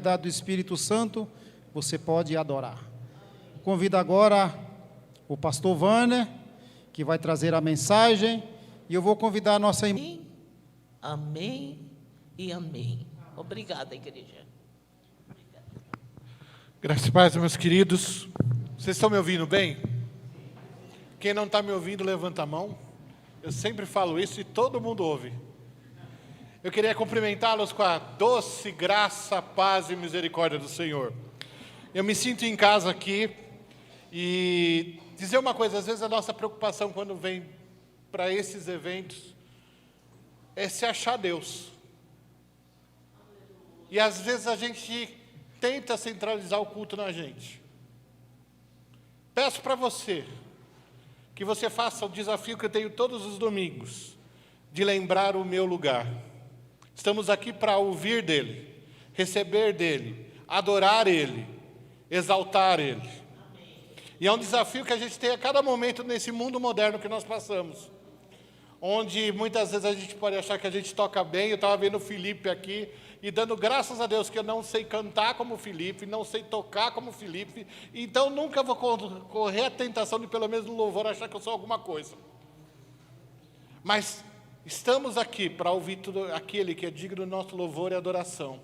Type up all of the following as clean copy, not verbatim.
liberdade do Espírito Santo, você pode adorar. Convido agora o pastor Wanner, que vai trazer a mensagem, e eu vou convidar a nossa irmã. Amém e amém. Obrigada, igreja. Obrigada. Graças e paz, meus queridos. Vocês estão me ouvindo bem? Quem não está me ouvindo, levanta a mão. Eu sempre falo isso e todo mundo ouve. Eu queria cumprimentá-los com a doce graça, paz e misericórdia do Senhor. Eu me sinto em casa aqui e dizer uma coisa, às vezes a nossa preocupação quando vem para esses eventos é se achar Deus. E às vezes a gente tenta centralizar o culto na gente. Peço para você que você faça o desafio que eu tenho todos os domingos, de lembrar o meu lugar. Estamos aqui para ouvir dEle, receber dEle, adorar Ele, exaltar Ele. E é um desafio que a gente tem a cada momento nesse mundo moderno que nós passamos, onde muitas vezes a gente pode achar que a gente toca bem. Eu estava vendo o Felipe aqui, e dando graças a Deus que eu não sei cantar como o Felipe, não sei tocar como o Felipe, então nunca vou correr a tentação de pelo menos no louvor achar que eu sou alguma coisa. Mas estamos aqui para ouvir tudo aquele que é digno do nosso louvor e adoração,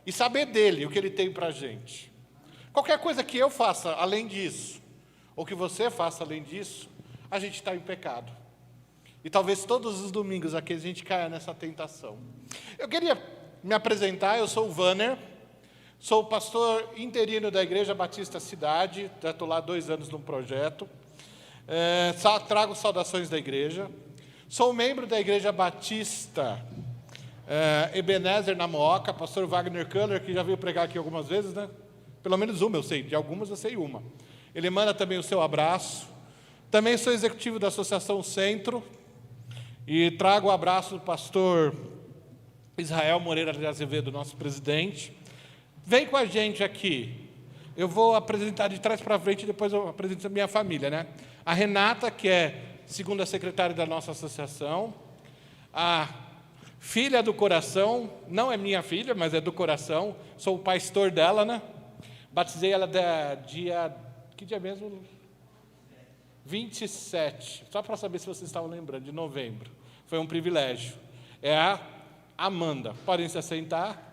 e saber dele, o que ele tem para a gente. Qualquer coisa que eu faça além disso, ou que você faça além disso, a gente está em pecado. E talvez todos os domingos aqui a gente caia nessa tentação. Eu queria me apresentar, eu sou o Wanner, sou o pastor interino da Igreja Batista Cidade, já estou lá 2 anos num projeto, trago saudações da igreja, sou membro da Igreja Batista Ebenezer na Mooca, pastor Wagner Köhler, que já veio pregar aqui algumas vezes, né? Pelo menos uma eu sei, de algumas eu sei uma. Ele manda também o seu abraço. Também sou executivo da Associação Centro, e trago o abraço do pastor Israel Moreira de Azevedo, nosso presidente. Vem com a gente aqui. Eu vou apresentar de trás para frente, depois eu apresento a minha família, né? A Renata, que é segunda secretária da nossa associação. A filha do coração, não é minha filha, mas é do coração. Sou o pastor dela, né? Batizei ela que dia mesmo? 27. Só para saber se vocês estavam lembrando, de novembro. Foi um privilégio. É a Amanda, podem se assentar,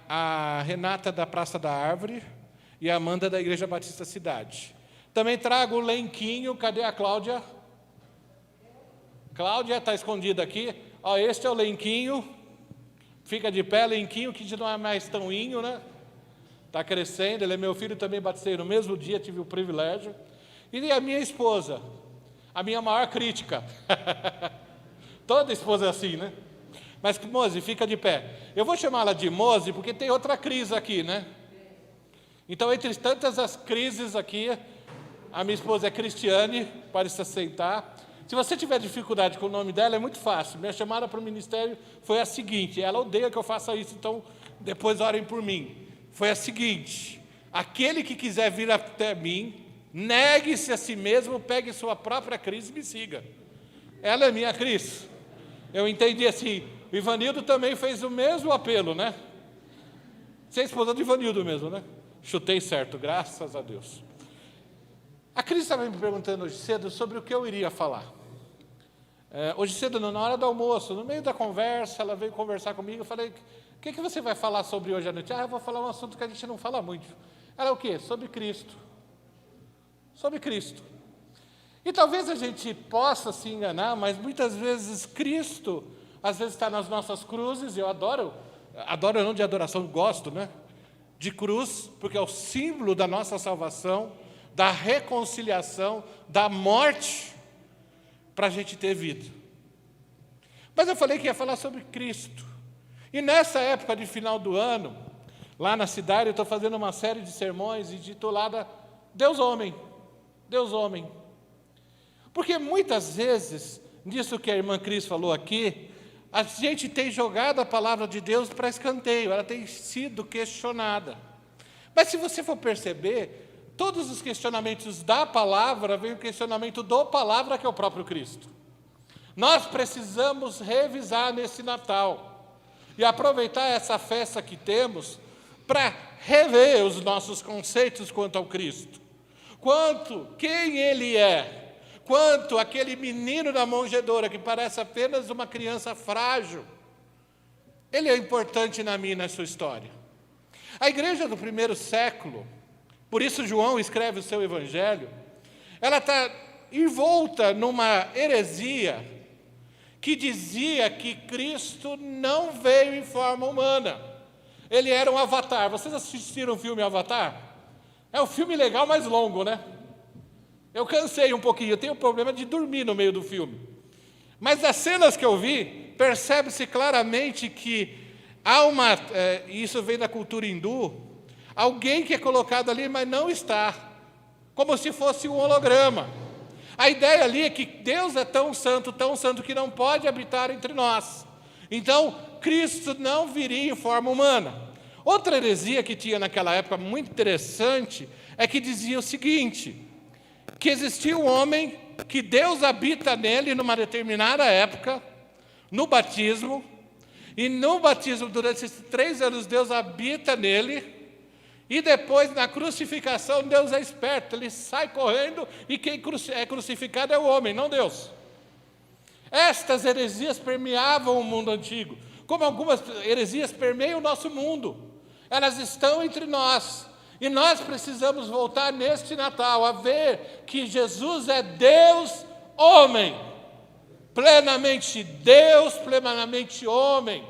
a Renata da Praça da Árvore e a Amanda da Igreja Batista Cidade. Também trago o Lenquinho, cadê a Cláudia? Cláudia está escondida aqui. Ó, este é o Lenquinho, fica de pé, Lenquinho, que não é mais tão inho, né? Está crescendo, ele é meu filho, também batizei no mesmo dia, tive o privilégio. E a minha esposa, a minha maior crítica. Toda esposa é assim, né? Mas, Mose, fica de pé. Eu vou chamá-la de Mose porque tem outra crise aqui, né? Então, entre tantas as crises aqui, a minha esposa é Cristiane, pode se assentar. Se você tiver dificuldade com o nome dela, é muito fácil. Minha chamada para o ministério foi a seguinte, ela odeia que eu faça isso, então depois orem por mim. Foi a seguinte: aquele que quiser vir até mim, negue-se a si mesmo, pegue sua própria cruz e me siga. Ela é minha Cris. Eu entendi assim. O Ivanildo também fez o mesmo apelo, né? Você é esposa do Ivanildo mesmo, né? Chutei certo, graças a Deus. A Cris estava me perguntando hoje cedo sobre o que eu iria falar. Hoje cedo, na hora do almoço, no meio da conversa, ela veio conversar comigo. Eu falei, o que você vai falar sobre hoje à noite? Eu vou falar um assunto que a gente não fala muito. Ela, o quê? Sobre Cristo. Sobre Cristo. E talvez a gente possa se enganar, mas muitas vezes Cristo, às vezes está nas nossas cruzes. Eu adoro não de adoração, gosto, né? De cruz, porque é o símbolo da nossa salvação, da reconciliação, da morte, para a gente ter vida. Mas eu falei que ia falar sobre Cristo. E nessa época de final do ano, lá na cidade, eu estou fazendo uma série de sermões intitulada Deus Homem. Deus Homem. Porque muitas vezes, nisso que a irmã Cris falou aqui, a gente tem jogado a palavra de Deus para escanteio, ela tem sido questionada. Mas se você for perceber, todos os questionamentos da palavra, vem o questionamento do palavra, que é o próprio Cristo. Nós precisamos revisar nesse Natal e aproveitar essa festa que temos para rever os nossos conceitos quanto ao Cristo. Quanto quem Ele é, quanto aquele menino da manjedoura que parece apenas uma criança frágil, ele é importante na minha e na sua história. A igreja do primeiro século, por isso João escreve o seu evangelho, ela está envolta numa heresia que dizia que Cristo não veio em forma humana. Ele era um avatar. Vocês assistiram o filme Avatar? É um filme legal, mas longo, né? Eu cansei um pouquinho, eu tenho problema de dormir no meio do filme. Mas das cenas que eu vi, percebe-se claramente que há isso vem da cultura hindu, alguém que é colocado ali, mas não está, como se fosse um holograma. A ideia ali é que Deus é tão santo que não pode habitar entre nós. Então, Cristo não viria em forma humana. Outra heresia que tinha naquela época, muito interessante, é que dizia o seguinte, que existia um homem, que Deus habita nele numa determinada época, no batismo, e no batismo, durante esses 3 anos, Deus habita nele, e depois, na crucificação, Deus é esperto, ele sai correndo, e quem é crucificado é o homem, não Deus. Estas heresias permeavam o mundo antigo, como algumas heresias permeiam o nosso mundo. Elas estão entre nós, e nós precisamos voltar neste Natal a ver que Jesus é Deus, homem, plenamente Deus, plenamente homem,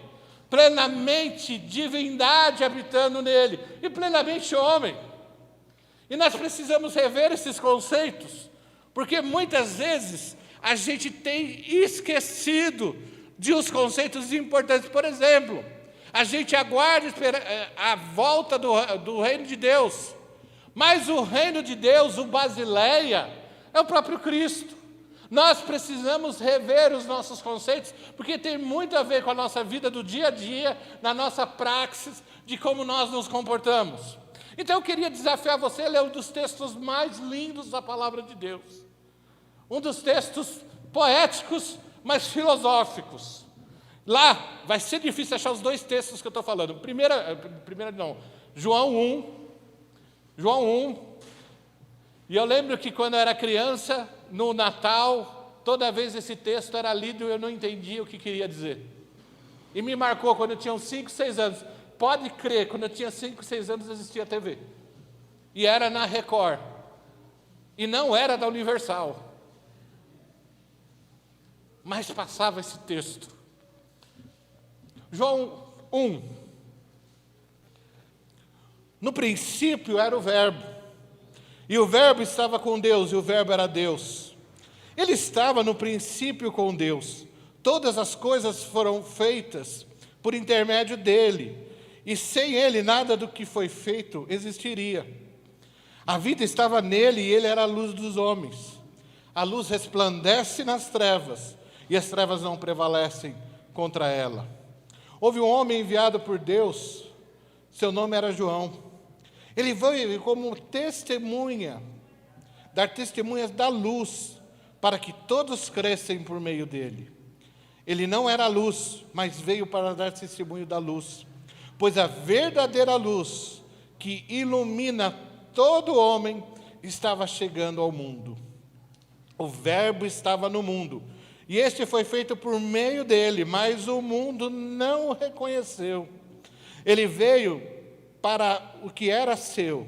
plenamente divindade habitando nele, e plenamente homem. E nós precisamos rever esses conceitos, porque muitas vezes a gente tem esquecido de uns conceitos importantes. Por exemplo, a gente aguarda a volta do reino de Deus, mas o reino de Deus, o Basileia, é o próprio Cristo. Nós precisamos rever os nossos conceitos, porque tem muito a ver com a nossa vida do dia a dia, na nossa praxis, de como nós nos comportamos. Então eu queria desafiar você a ler um dos textos mais lindos da palavra de Deus. Um dos textos poéticos, mas filosóficos. Lá vai ser difícil achar os 2 textos que eu estou falando. João 1. E eu lembro que quando eu era criança, no Natal, toda vez esse texto era lido e eu não entendia o que queria dizer. E me marcou quando eu tinha uns 5, 6 anos. Pode crer, quando eu tinha 5, 6 anos existia TV. E era na Record. E não era da Universal. Mas passava esse texto. João 1. No princípio era o Verbo. E o Verbo estava com Deus, e o Verbo era Deus. Ele estava no princípio com Deus. Todas as coisas foram feitas por intermédio dele. E sem ele, nada do que foi feito existiria. A vida estava nele, e ele era a luz dos homens. A luz resplandece nas trevas, e as trevas não prevalecem contra ela. Houve um homem enviado por Deus, seu nome era João. Ele veio como testemunha, dar testemunhas da luz, para que todos crescem por meio dele. Ele não era a luz, mas veio para dar testemunho da luz. Pois a verdadeira luz, que ilumina todo homem, estava chegando ao mundo. O Verbo estava no mundo, e este foi feito por meio dele, mas o mundo não o reconheceu. Ele veio para o que era seu,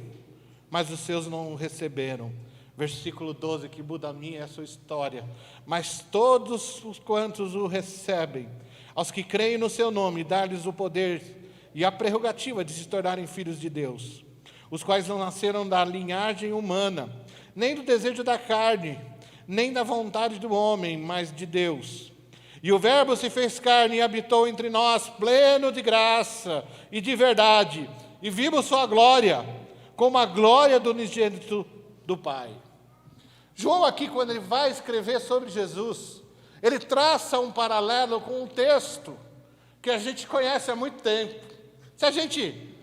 mas os seus não o receberam. Versículo 12, que muda a minha e a sua história. Mas todos os quantos o recebem, aos que creem no seu nome, dá-lhes o poder e a prerrogativa de se tornarem filhos de Deus, os quais não nasceram da linhagem humana, nem do desejo da carne, nem da vontade do homem, mas de Deus. E o Verbo se fez carne e habitou entre nós, pleno de graça e de verdade, e vimos sua glória, como a glória do unigênito do Pai. João aqui, quando ele vai escrever sobre Jesus, ele traça um paralelo com um texto que a gente conhece há muito tempo. Se a gente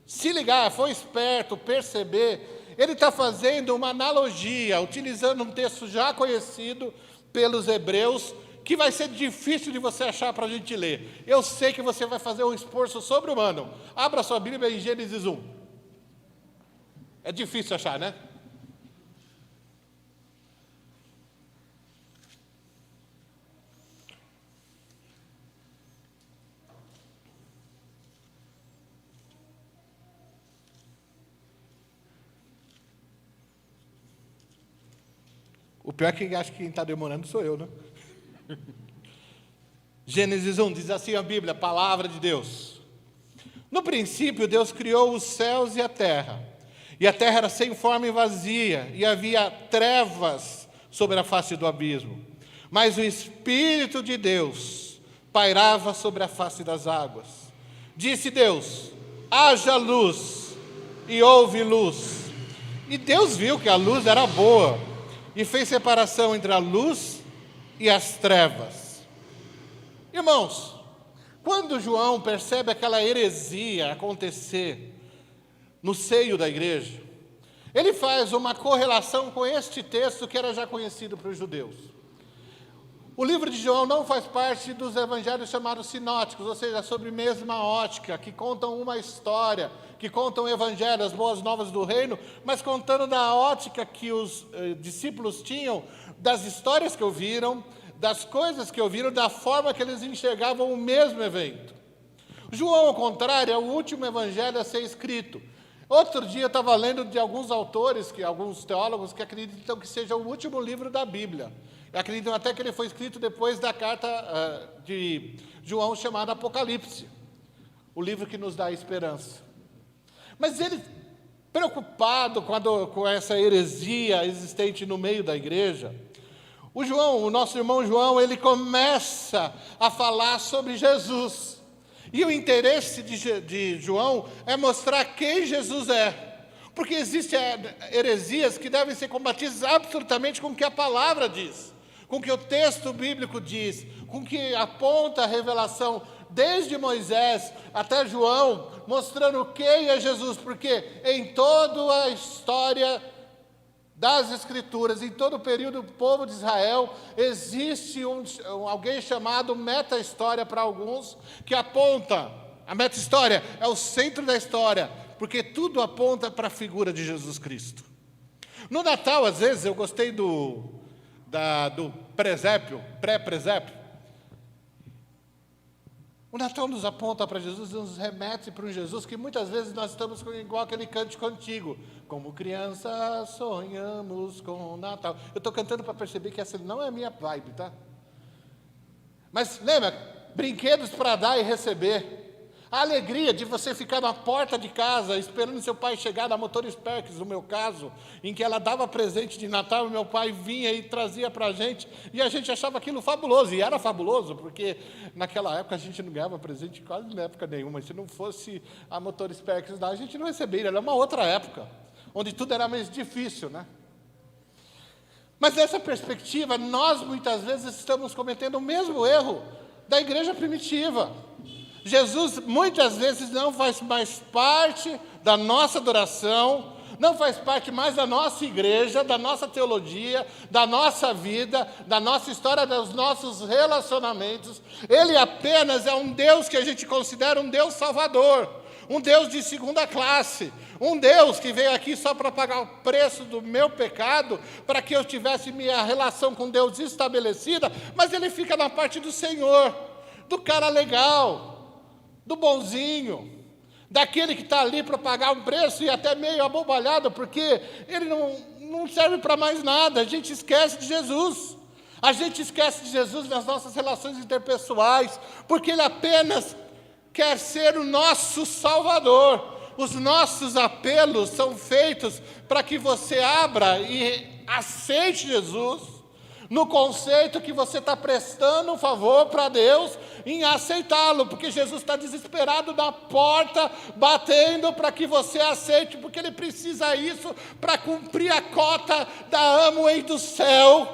se ligar, for esperto, perceber, ele está fazendo uma analogia, utilizando um texto já conhecido pelos hebreus, que vai ser difícil de você achar para a gente ler. Eu sei que você vai fazer um esforço sobre-humano. Abra sua Bíblia em Gênesis 1. É difícil achar, né? O pior é que acho que quem está demorando sou eu, né? Gênesis 1, diz assim a Bíblia, a palavra de Deus. No princípio, Deus criou os céus e a terra era sem forma e vazia, e havia trevas sobre a face do abismo. Mas o Espírito de Deus pairava sobre a face das águas. Disse Deus, haja luz, e houve luz. E Deus viu que a luz era boa, e fez separação entre a luz e as trevas. Irmãos, quando João percebe aquela heresia acontecer no seio da igreja, ele faz uma correlação com este texto que era já conhecido para os judeus. O livro de João não faz parte dos evangelhos chamados sinóticos, ou seja, sobre mesma ótica, que contam uma história, que contam o evangelho, as boas novas do reino, mas contando da ótica que os discípulos tinham, das histórias que ouviram, das coisas que ouviram, da forma que eles enxergavam o mesmo evento. João, ao contrário, é o último evangelho a ser escrito. Outro dia eu estava lendo de alguns autores, alguns teólogos, que acreditam que seja o último livro da Bíblia. Acreditam até que ele foi escrito depois da carta de João, chamada Apocalipse, o livro que nos dá a esperança. Mas ele, preocupado com essa heresia existente no meio da igreja, o nosso irmão João, ele começa a falar sobre Jesus. E o interesse de João é mostrar quem Jesus é. Porque existem heresias que devem ser combatidas absolutamente com o que a palavra diz, com o que o texto bíblico diz, com o que aponta a revelação desde Moisés até João, mostrando quem é Jesus, porque em toda a história das Escrituras, em todo o período do povo de Israel, existe alguém chamado meta-história para alguns, que aponta, a meta-história é o centro da história, porque tudo aponta para a figura de Jesus Cristo. No Natal, às vezes, eu gostei do presépio, pré-presépio. O Natal nos aponta para Jesus, nos remete para um Jesus que muitas vezes nós estamos igual aquele cântico antigo. Como criança sonhamos com o Natal. Eu estou cantando para perceber que essa não é a minha vibe, tá? Mas lembra, brinquedos para dar e receber. A alegria de você ficar na porta de casa, esperando seu pai chegar, na Motores Perks, no meu caso, em que ela dava presente de Natal, e meu pai vinha e trazia para a gente, e a gente achava aquilo fabuloso, e era fabuloso, porque naquela época a gente não ganhava presente quase na época nenhuma, se não fosse a Motores Perks, a gente não recebia, era uma outra época, onde tudo era mais difícil, né? Mas nessa perspectiva, nós muitas vezes estamos cometendo o mesmo erro da igreja primitiva. Jesus muitas vezes não faz mais parte da nossa adoração, não faz parte mais da nossa igreja, da nossa teologia, da nossa vida, da nossa história, dos nossos relacionamentos. Ele apenas é um Deus que a gente considera um Deus salvador, um Deus de segunda classe, um Deus que veio aqui só para pagar o preço do meu pecado, para que eu tivesse minha relação com Deus estabelecida, mas ele fica na parte do Senhor, do cara legal, do bonzinho, daquele que está ali para pagar um preço e até meio abobalhado, porque ele não serve para mais nada. A gente esquece de Jesus. A gente esquece de Jesus nas nossas relações interpessoais, porque ele apenas quer ser o nosso Salvador. Os nossos apelos são feitos para que você abra e aceite Jesus, no conceito que você está prestando um favor para Deus em aceitá-lo, porque Jesus está desesperado na porta, batendo para que você aceite, porque Ele precisa isso para cumprir a cota da Amway do céu,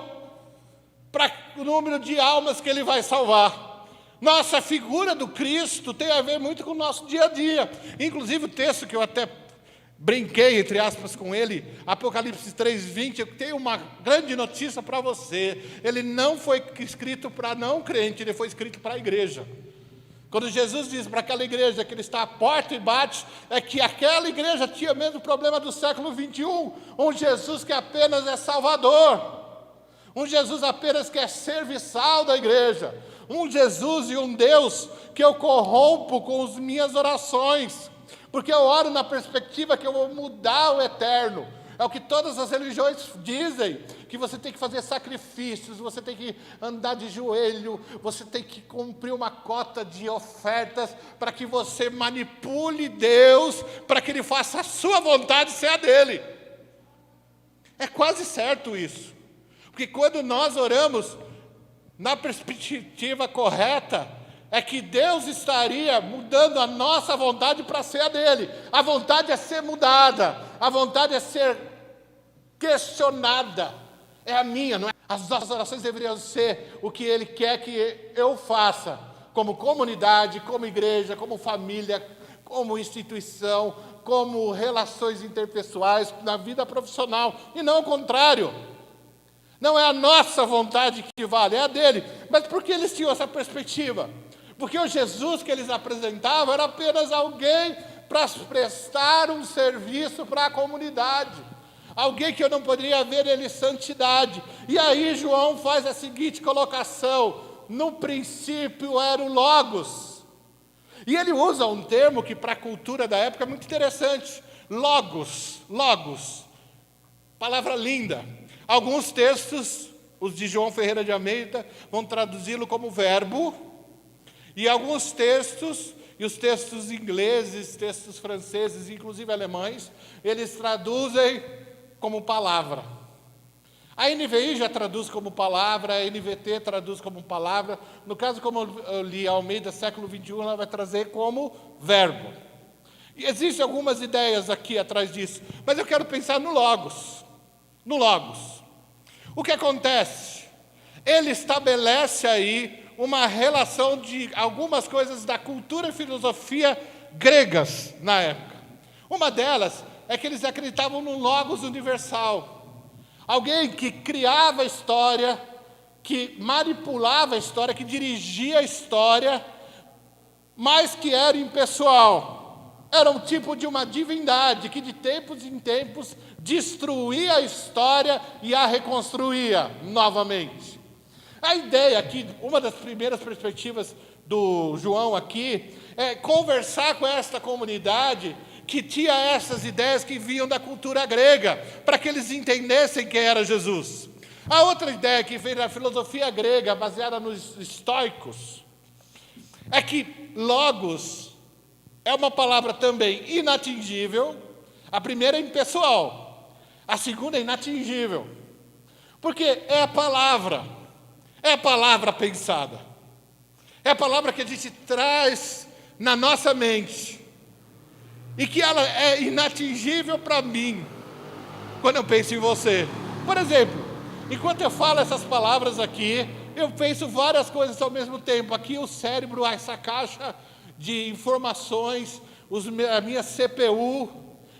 para o número de almas que Ele vai salvar. Nossa figura do Cristo tem a ver muito com o nosso dia a dia. Inclusive o texto que eu até brinquei, entre aspas, com ele, Apocalipse 3:20, eu tenho uma grande notícia para você. Ele não foi escrito para não crente, ele foi escrito para a igreja. Quando Jesus diz para aquela igreja que ele está à porta e bate, é que aquela igreja tinha o mesmo problema do século 21, um Jesus que apenas é salvador, um Jesus apenas que é serviçal da igreja, um Jesus e um Deus que eu corrompo com as minhas orações, porque eu oro na perspectiva que eu vou mudar o eterno. É o que todas as religiões dizem, que você tem que fazer sacrifícios, você tem que andar de joelho, você tem que cumprir uma cota de ofertas para que você manipule Deus, para que Ele faça a sua vontade ser a dele. É quase certo isso, porque quando nós oramos na perspectiva correta, é que Deus estaria mudando a nossa vontade para ser a dele. A vontade é ser mudada, a vontade é ser questionada. É a minha, não é? As nossas orações deveriam ser o que Ele quer que eu faça, como comunidade, como igreja, como família, como instituição, como relações interpessoais, na vida profissional, e não o contrário. Não é a nossa vontade que vale, é a dele. Mas por que eles tinham essa perspectiva? Porque o Jesus que eles apresentavam era apenas alguém para prestar um serviço para a comunidade. Alguém que eu não poderia ver nele santidade. E aí João faz a seguinte colocação: no princípio era o Logos. E ele usa um termo que para a cultura da época é muito interessante. Logos, logos. Palavra linda. Alguns textos, os de João Ferreira de Almeida, vão traduzi-lo como verbo. E alguns textos, e os textos ingleses, textos franceses, inclusive alemães, eles traduzem como palavra. A NVI já traduz como palavra, a NVT traduz como palavra. No caso, como eu li Almeida, século 21, ela vai trazer como verbo. E existem algumas ideias aqui atrás disso, mas eu quero pensar no Logos. No Logos. O que acontece? Ele estabelece aí uma relação de algumas coisas da cultura e filosofia gregas na época. Uma delas é que eles acreditavam no Logos universal. Alguém que criava a história, que manipulava a história, que dirigia a história, mas que era impessoal. Era um tipo de uma divindade que de tempos em tempos destruía a história e a reconstruía novamente. A ideia aqui, uma das primeiras perspectivas do João aqui, é conversar com esta comunidade que tinha essas ideias que vinham da cultura grega, para que eles entendessem quem era Jesus. A outra ideia que veio da filosofia grega, baseada nos estoicos, é que Logos é uma palavra também inatingível. A primeira é impessoal, a segunda é inatingível, porque é a palavra pensada, é a palavra que a gente traz na nossa mente, e que ela é inatingível para mim, quando eu penso em você. Por exemplo, enquanto eu falo essas palavras aqui, eu penso várias coisas ao mesmo tempo. Aqui o cérebro, essa caixa de informações, a minha CPU,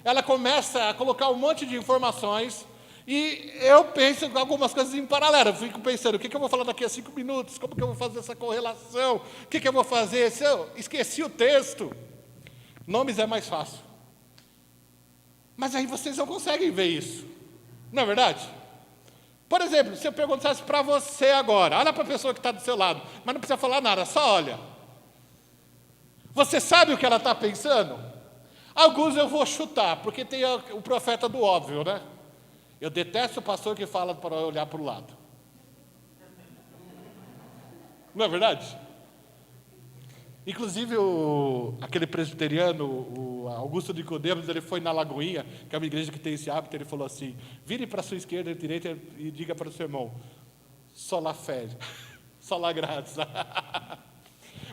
ela começa a colocar um monte de informações, e eu penso em algumas coisas em paralelo. Eu fico pensando, o que eu vou falar daqui a 5 minutos? Como que eu vou fazer essa correlação? O que eu vou fazer? Se eu esqueci o texto, nomes é mais fácil. Mas aí vocês não conseguem ver isso, não é verdade? Por exemplo, se eu perguntasse para você agora, olha para a pessoa que está do seu lado, mas não precisa falar nada, só olha. Você sabe o que ela está pensando? Alguns eu vou chutar, porque tem o profeta do óbvio, né? Eu detesto o pastor que fala para olhar para o lado. Não é verdade? Inclusive, aquele presbiteriano, o Augusto Nicodemos, ele foi na Lagoinha, que é uma igreja que tem esse hábito, ele falou assim: vire para a sua esquerda e direita e diga para o seu irmão, sola fé, sola graça.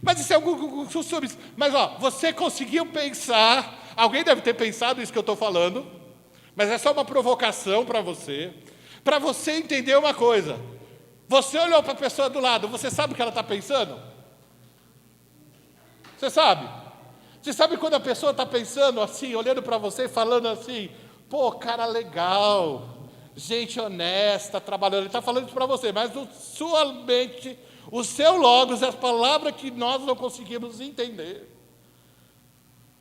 Mas isso é algum costume. Mas, você conseguiu pensar, alguém deve ter pensado isso que eu estou falando, mas é só uma provocação para você entender uma coisa. Você olhou para a pessoa do lado, você sabe o que ela está pensando? Você sabe? Você sabe quando a pessoa está pensando assim, olhando para você e falando assim, pô, cara legal, gente honesta, trabalhando, ele está falando isso para você, mas sua mente, o seu logos, as palavras que nós não conseguimos entender.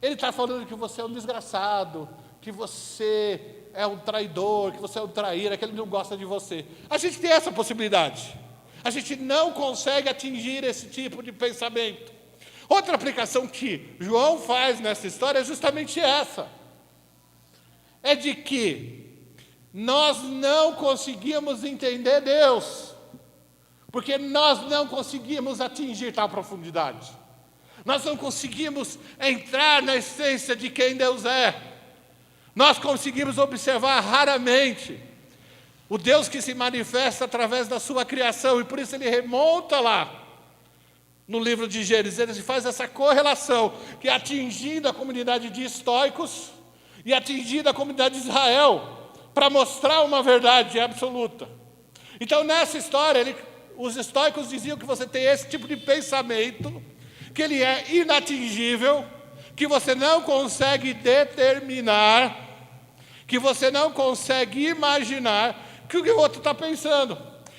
Ele está falando que você é um desgraçado, que você é um traidor, que você é um traíra, que ele não gosta de você. A gente tem essa possibilidade. A gente não consegue atingir esse tipo de pensamento. Outra aplicação que João faz nessa história é justamente essa. É de que nós não conseguimos entender Deus, porque nós não conseguimos atingir tal profundidade. Nós não conseguimos entrar na essência de quem Deus é. Nós conseguimos observar raramente o Deus que se manifesta através da sua criação, e por isso ele remonta lá no livro de Gênesis, ele faz essa correlação, que atingindo a comunidade de estoicos e atingindo a comunidade de Israel, para mostrar uma verdade absoluta. Então, nessa história, os estoicos diziam que você tem esse tipo de pensamento, que ele é inatingível, que você não consegue determinar, que você não consegue imaginar que o outro está pensando.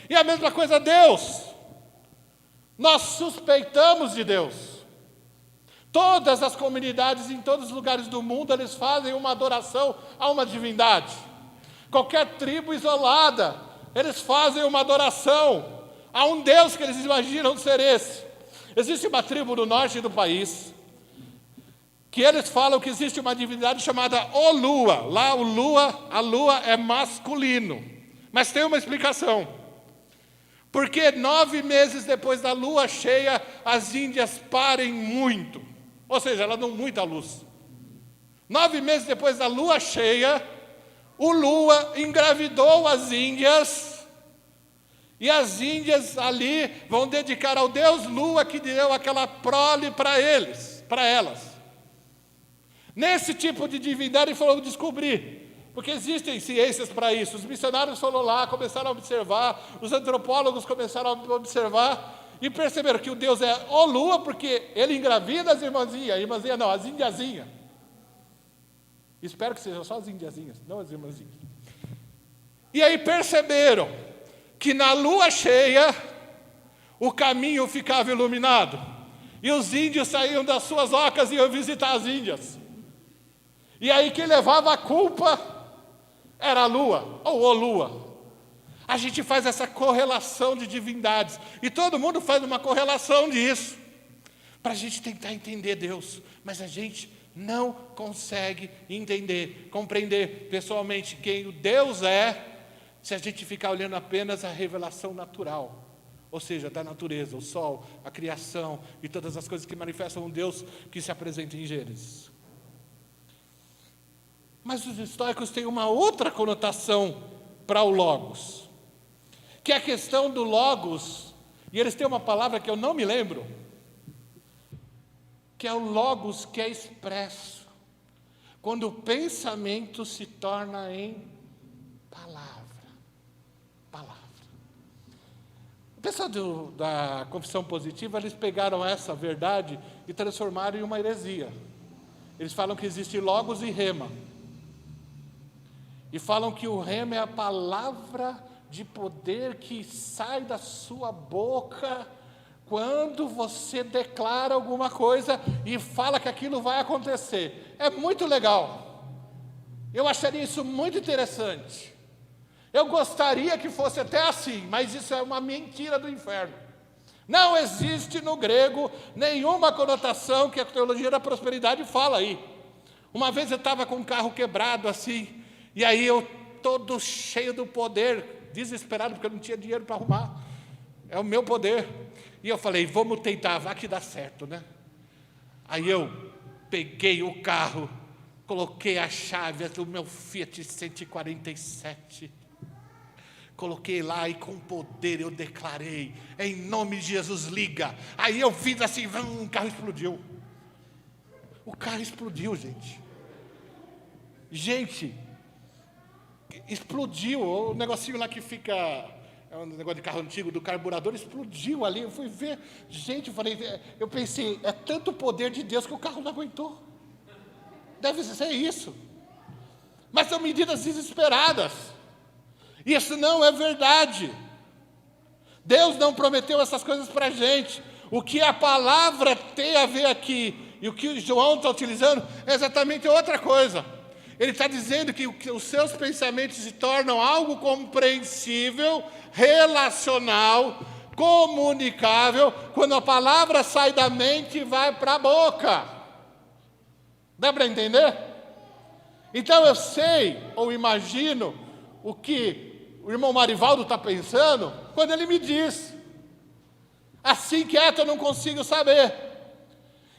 E a mesma coisa Deus. Nós suspeitamos de Deus. Todas as comunidades em todos os lugares do mundo, eles fazem uma adoração a uma divindade. Qualquer tribo isolada, eles fazem uma adoração a um Deus que eles imaginam ser esse. Existe uma tribo no norte do país, que eles falam que existe uma divindade chamada Olua. Lá a lua é masculino. Mas tem uma explicação. Porque 9 meses depois da lua cheia, as índias parem muito. Ou seja, elas dão muita luz. 9 meses depois da lua cheia, o Lua engravidou as índias. E as índias ali vão dedicar ao Deus Lua que deu aquela prole para elas. Nesse tipo de divindade foram descobrir, porque existem ciências para isso. Os missionários foram lá, começaram a observar, os antropólogos começaram a observar e perceberam que o Deus é o Lua, porque ele engravida as irmãzinhas não, as indiazinhas. Espero que sejam só as indiazinhas, não as irmãzinhas. E aí perceberam que na lua cheia o caminho ficava iluminado e os índios saíam das suas ocas e iam visitar as índias. E aí quem levava a culpa era a lua, ou o lua. A gente faz essa correlação de divindades, e todo mundo faz uma correlação disso, para a gente tentar entender Deus, mas a gente não consegue entender, compreender pessoalmente quem o Deus é, se a gente ficar olhando apenas a revelação natural, ou seja, da natureza, o sol, a criação e todas as coisas que manifestam um Deus que se apresenta em Gênesis. Mas os estoicos têm uma outra conotação para o logos, que é a questão do logos, e eles têm uma palavra que eu não me lembro, que é o logos que é expresso, quando o pensamento se torna em palavra. O pessoal da confissão positiva, eles pegaram essa verdade e transformaram em uma heresia. Eles falam que existe logos e rema. E falam que o rema é a palavra de poder que sai da sua boca quando você declara alguma coisa e fala que aquilo vai acontecer. É muito legal. Eu acharia isso muito interessante. Eu gostaria que fosse até assim, mas isso é uma mentira do inferno. Não existe no grego nenhuma conotação que a teologia da prosperidade fala aí. Uma vez eu estava com um carro quebrado assim, e aí eu todo cheio do poder, desesperado porque eu não tinha dinheiro para arrumar. É o meu poder. E eu falei, vamos tentar, vai que dá certo, né? Aí eu peguei o carro, coloquei a chave do meu Fiat 147, coloquei lá e com poder eu declarei, em nome de Jesus, liga. Aí eu fiz assim, o carro explodiu. O carro explodiu, gente. Gente, explodiu o negocinho lá que fica é um negócio de carro antigo, do carburador, explodiu ali. Eu fui ver, gente, eu pensei, é tanto poder de Deus que o carro não aguentou. Deve ser isso. Mas são medidas desesperadas. Isso não é verdade. Deus não prometeu essas coisas para a gente. O que a palavra tem a ver aqui, e o que João está utilizando, é exatamente outra coisa. Ele está dizendo que os seus pensamentos se tornam algo compreensível, relacional, comunicável, quando a palavra sai da mente e vai para a boca. Dá para entender? Então eu sei, ou imagino, o que o irmão Marivaldo está pensando, quando ele me diz, assim quieto eu não consigo saber.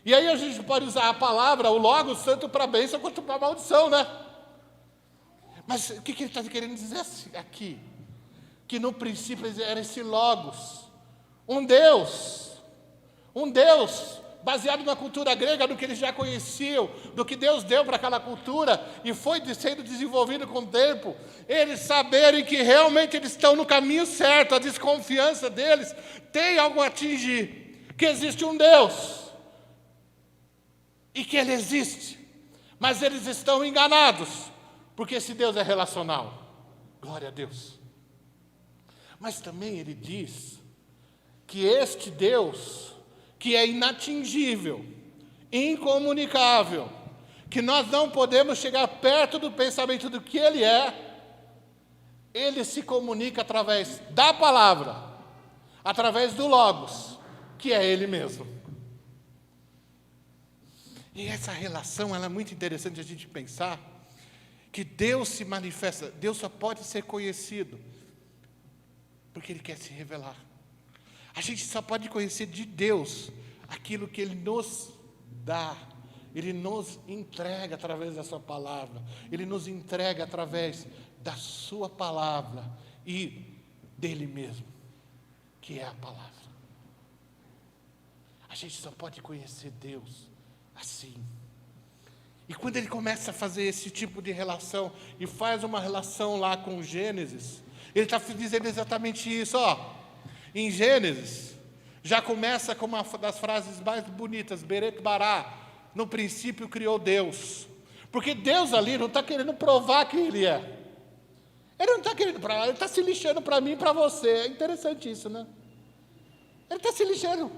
E aí a gente pode usar a palavra, o logos, tanto para bênção quanto para maldição, né? Mas o que ele está querendo dizer aqui? Que no princípio era esse logos, um Deus, baseado na cultura grega, do que eles já conheciam, do que Deus deu para aquela cultura, e foi sendo desenvolvido com o tempo, eles saberem que realmente eles estão no caminho certo, a desconfiança deles tem algo a atingir, que existe um Deus, e que Ele existe, mas eles estão enganados, porque esse Deus é relacional. Glória a Deus. Mas também Ele diz que este Deus, que é inatingível, incomunicável, que nós não podemos chegar perto do pensamento do que Ele é, Ele se comunica através da palavra, através do Logos, que é Ele mesmo. E essa relação, ela é muito interessante a gente pensar, que Deus se manifesta, Deus só pode ser conhecido, porque Ele quer se revelar. A gente só pode conhecer de Deus aquilo que Ele nos dá, Ele nos entrega através da sua palavra, Ele nos entrega através da sua palavra e dEle mesmo, que é a palavra. A gente só pode conhecer Deus assim. E quando ele começa a fazer esse tipo de relação, e faz uma relação lá com Gênesis, ele está dizendo exatamente isso, ó. Em Gênesis, já começa com uma das frases mais bonitas, Berek Bará, no princípio criou Deus. Porque Deus ali não está querendo provar quem Ele é. Ele não está querendo provar, Ele está se lixando para mim e para você. É interessante isso, né? Ele está se lixando.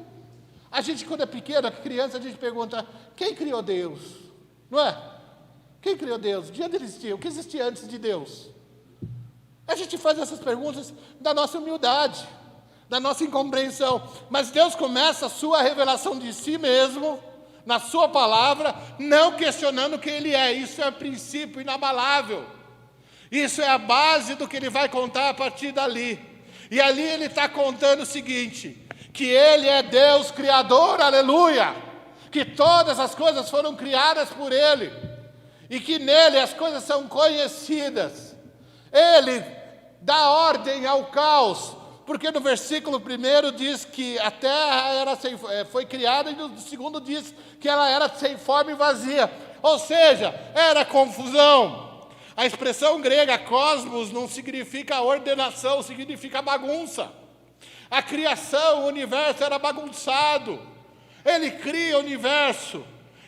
A gente, quando é pequena, criança, a gente pergunta, quem criou Deus? Não é? Quem criou Deus? De onde ele existia? O que existia antes de Deus? A gente faz essas perguntas da nossa humildade, da nossa incompreensão. Mas Deus começa a sua revelação de si mesmo, na sua palavra, não questionando quem Ele é. Isso é princípio inabalável. Isso é a base do que Ele vai contar a partir dali. E ali Ele está contando o seguinte, que Ele é Deus Criador, aleluia, que todas as coisas foram criadas por Ele, e que nele as coisas são conhecidas. Ele dá ordem ao caos, porque no versículo 1 diz que a terra foi criada, e no segundo diz que ela era sem forma e vazia, ou seja, era confusão. A expressão grega cosmos não significa ordenação, significa bagunça. A criação, o universo era bagunçado. Ele cria o universo,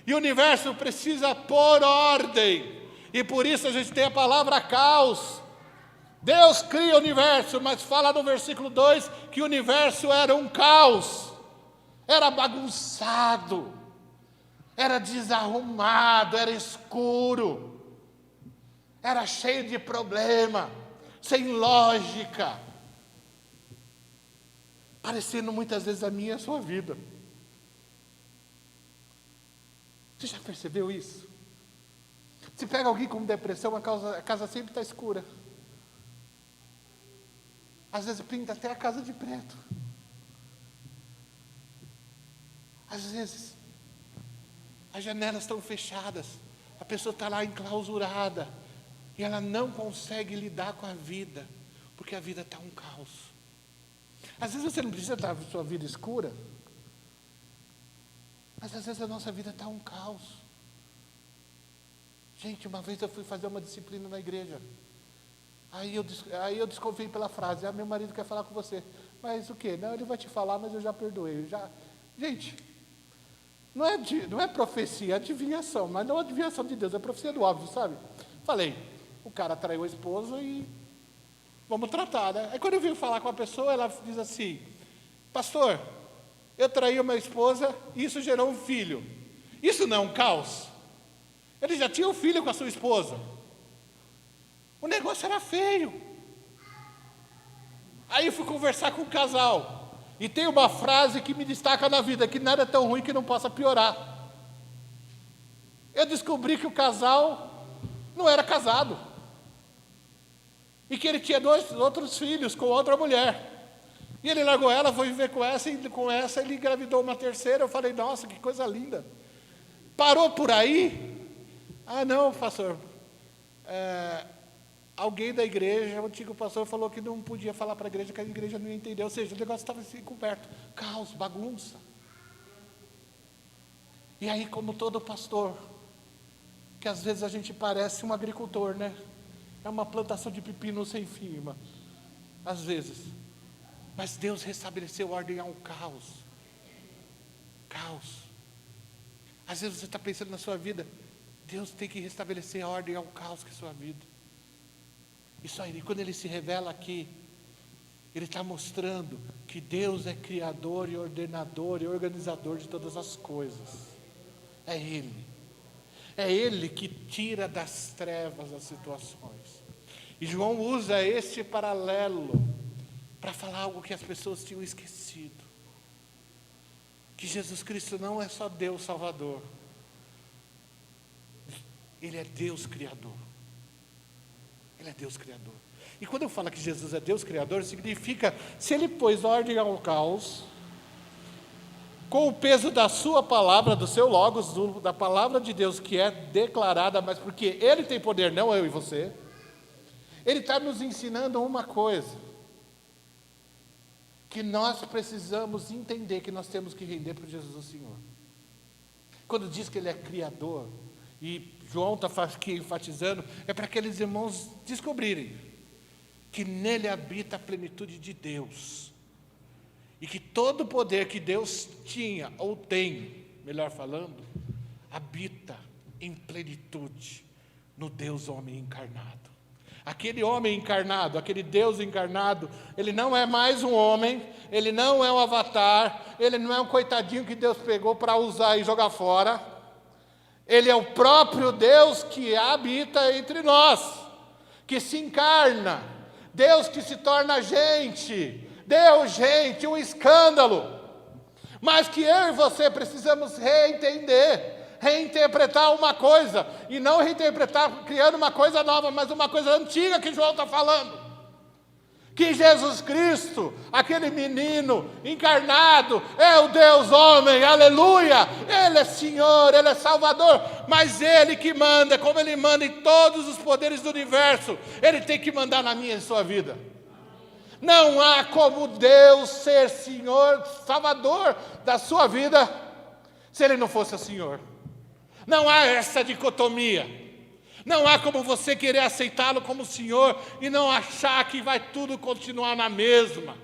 e o universo precisa pôr ordem, e por isso a gente tem a palavra caos. Deus cria o universo, mas fala no versículo 2 que o universo era um caos, era bagunçado, era desarrumado, era escuro, era cheio de problema, sem lógica, parecendo muitas vezes a minha e a sua vida. Você já percebeu isso? Se pega alguém com depressão, a casa sempre está escura. Às vezes pinta até a casa de preto. Às vezes, as janelas estão fechadas, a pessoa está lá enclausurada, e ela não consegue lidar com a vida, porque a vida está um caos. Às vezes você não precisa estar com a sua vida escura, mas às vezes a nossa vida está um caos. Gente, uma vez eu fui fazer uma disciplina na igreja, Aí eu desconfiei pela frase, meu marido quer falar com você. Mas o quê? Não, ele vai te falar, mas eu já perdoei. Gente, não é profecia, é adivinhação, mas não é adivinhação de Deus, é profecia do óbvio, sabe? Falei, o cara traiu a esposa e vamos tratar, né? Aí quando eu vim falar com a pessoa, ela diz assim, pastor, eu traí a minha esposa e isso gerou um filho. Isso não é um caos? Ele já tinha um filho com a sua esposa. O negócio era feio. Aí eu fui conversar com o casal. E tem uma frase que me destaca na vida, que nada é tão ruim que não possa piorar. Eu descobri que o casal não era casado. E que ele tinha 2 outros filhos com outra mulher. E ele largou ela, foi viver com essa, e com essa ele engravidou uma terceira. Eu falei, nossa, que coisa linda. Parou por aí? Ah, não, pastor. Alguém da igreja, o antigo pastor, falou que não podia falar para a igreja, que a igreja não ia entender. Ou seja, o negócio estava assim, coberto. Caos, bagunça. E aí, como todo pastor, que às vezes a gente parece um agricultor, né? É uma plantação de pepino sem fim, irmã. Às vezes. Mas Deus restabeleceu ordem ao caos. Caos. Às vezes você está pensando na sua vida, Deus tem que restabelecer a ordem ao caos que é a sua vida. Isso aí, quando Ele se revela aqui, Ele está mostrando que Deus é criador e ordenador e organizador de todas as coisas. É Ele. É Ele que tira das trevas as situações. E João usa este paralelo para falar algo que as pessoas tinham esquecido. Que Jesus Cristo não é só Deus Salvador. Ele é Deus Criador. Ele é Deus Criador. E quando eu falo que Jesus é Deus Criador, significa, se Ele pôs ordem ao caos, com o peso da sua palavra, do seu logos, da palavra de Deus que é declarada, mas porque Ele tem poder, não eu e você, Ele está nos ensinando uma coisa, que nós precisamos entender, que nós temos que render para Jesus o Senhor. Quando diz que Ele é Criador, e João está aqui enfatizando, é para aqueles irmãos descobrirem que nele habita a plenitude de Deus. E que todo o poder que Deus tinha, ou tem, melhor falando, habita em plenitude no Deus homem encarnado. Aquele homem encarnado, aquele Deus encarnado, ele não é mais um homem, ele não é um avatar, ele não é um coitadinho que Deus pegou para usar e jogar fora. Ele é o próprio Deus que habita entre nós, que se encarna, Deus que se torna gente, Deus, gente, um escândalo, mas que eu e você precisamos reinterpretar uma coisa, e não reinterpretar criando uma coisa nova, mas uma coisa antiga que João está falando. Que Jesus Cristo, aquele menino encarnado, é o Deus homem, aleluia, Ele é Senhor, Ele é Salvador, mas Ele que manda, como Ele manda em todos os poderes do universo, Ele tem que mandar na minha e sua vida. Não há como Deus ser Senhor, Salvador da sua vida, se Ele não fosse o Senhor. Não há essa dicotomia. Não há como você querer aceitá-lo como Senhor e não achar que vai tudo continuar na mesma,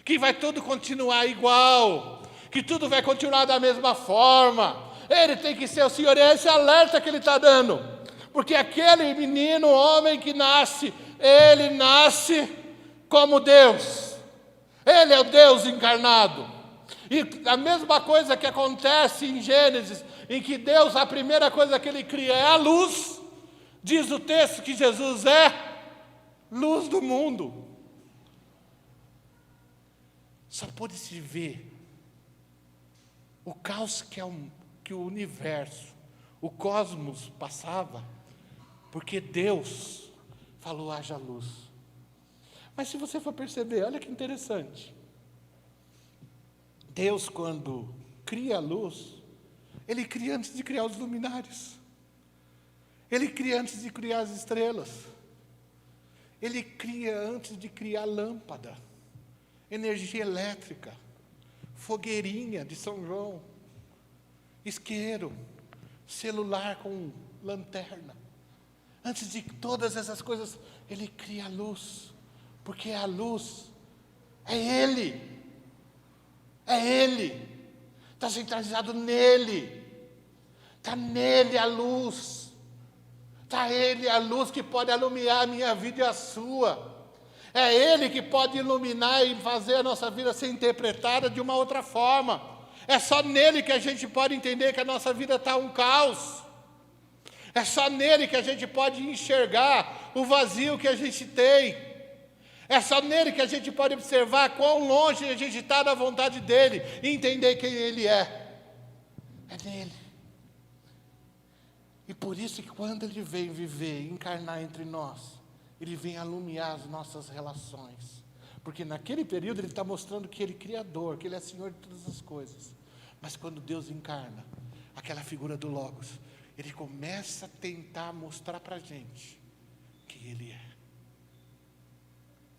que vai tudo continuar igual, que tudo vai continuar da mesma forma. Ele tem que ser o Senhor, é esse alerta que Ele está dando, porque aquele menino, homem que nasce, ele nasce como Deus, Ele é o Deus encarnado. E a mesma coisa que acontece em Gênesis, em que Deus, a primeira coisa que Ele cria é a luz. Diz o texto que Jesus é luz do mundo. Só pode-se ver o caos que o universo, o cosmos passava, porque Deus falou, haja luz. Mas se você for perceber, olha que interessante. Deus, quando cria a luz, Ele cria antes de criar os luminares. Ele cria antes de criar as estrelas. Ele cria antes de criar lâmpada, energia elétrica, fogueirinha de São João, isqueiro, celular com lanterna. Antes de todas essas coisas, Ele cria a luz, porque a luz é Ele. É Ele. Está centralizado nele. Está nele a luz. Está Ele a luz que pode iluminar a minha vida e a sua. É Ele que pode iluminar e fazer a nossa vida ser interpretada de uma outra forma. É só nele que a gente pode entender que a nossa vida está um caos. É só nele que a gente pode enxergar o vazio que a gente tem. É só nele que a gente pode observar quão longe a gente está da vontade dele e entender quem ele é. É nele. E por isso que quando ele vem viver, encarnar entre nós, ele vem alumiar as nossas relações. Porque naquele período ele está mostrando que ele é Criador, que ele é Senhor de todas as coisas. Mas quando Deus encarna, aquela figura do Logos, ele começa a tentar mostrar para a gente que ele é.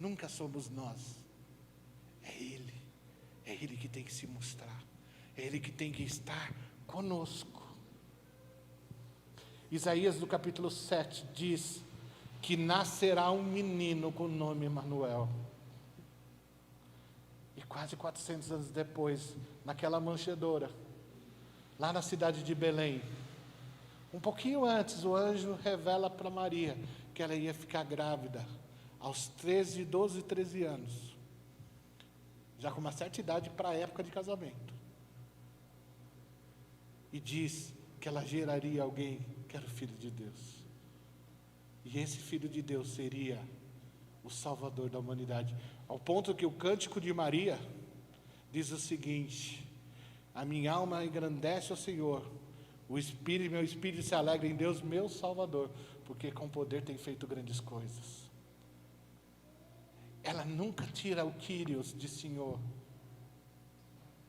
Nunca somos nós. É Ele que tem que se mostrar. É Ele que tem que estar conosco. Isaías, no capítulo 7, diz que nascerá um menino com o nome Emanuel. E quase 400 anos depois, naquela manjedoura, lá na cidade de Belém, um pouquinho antes, o anjo revela para Maria que ela ia ficar grávida aos 12, 13 anos. Já com uma certa idade para a época de casamento. E diz que ela geraria alguém que era o Filho de Deus. E esse Filho de Deus seria o Salvador da humanidade. Ao ponto que o Cântico de Maria diz o seguinte: a minha alma engrandece ao Senhor, meu espírito se alegra em Deus, meu Salvador, porque com poder tem feito grandes coisas. Ela nunca tira o Kyrios de Senhor,